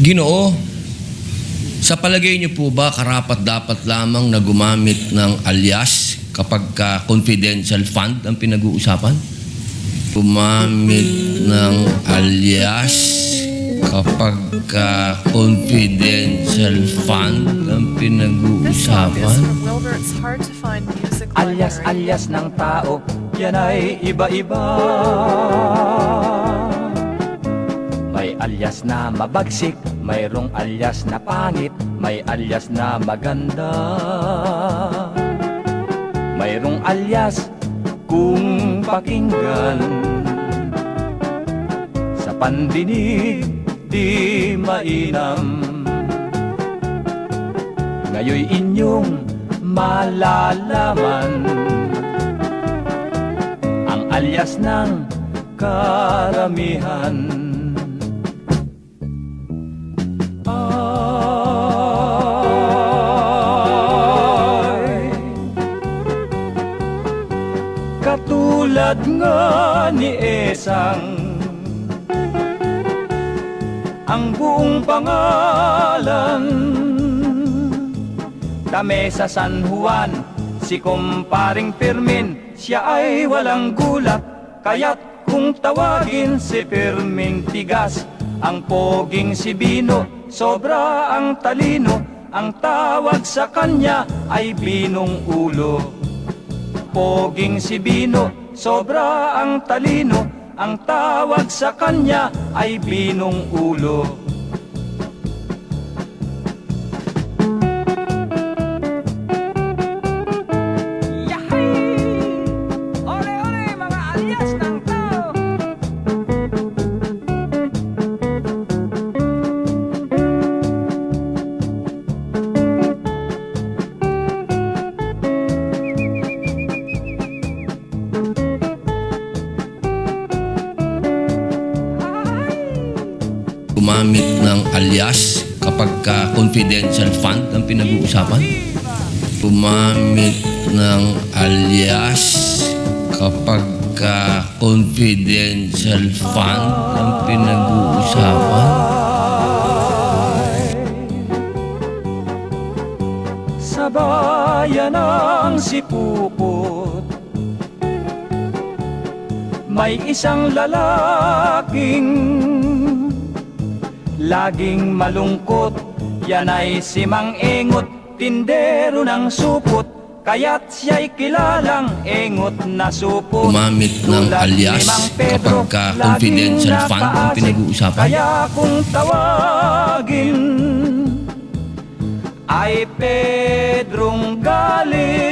Ginoo, sa palagay niyo po ba karapat-dapat lamang na gumamit ng alias kapag confidential fund ang pinag-uusapan? Gumamit ng alias kapag confidential fund ang pinag-uusapan? Alias ng tao, yan ay iba-iba. May alias na mabagsik, mayroong alias na pangit, may alias na maganda. Mayroong alias kung pakinggan, sa pandinig di mainam. Ngayon'y inyong malalaman ang alias ng karamihan. Katulad nga ni Esang, ang buong pangalan Dame sa San Juan, si kumparing Firmin, siya ay walang gulat. Kaya't kung tawagin si Firming tigas, ang poging si Bino, sobra ang talino. Ang tawag sa kanya ay Binong Ulo. Poging si Bino, sobra ang talino. Ang tawag sa kanya ay Binong Ulo. Yahay! Ole-ole mga alias ng tao! Gumamit ng alias kapag confidential fund ang pinag-uusapan? Gumamit ng alias kapag confidential fund ang pinag-uusapan? Sa bayan ng Sipuput, may isang lalaking laging malungkot. Yan ay si Mang Engot, tindero ng supot. Kaya't siya'y kilalang engot na supot. Gumamit ng alias kapag confidential fund ang pinag-uusapan? Kaya kung tawagin ay Pedrong Galit.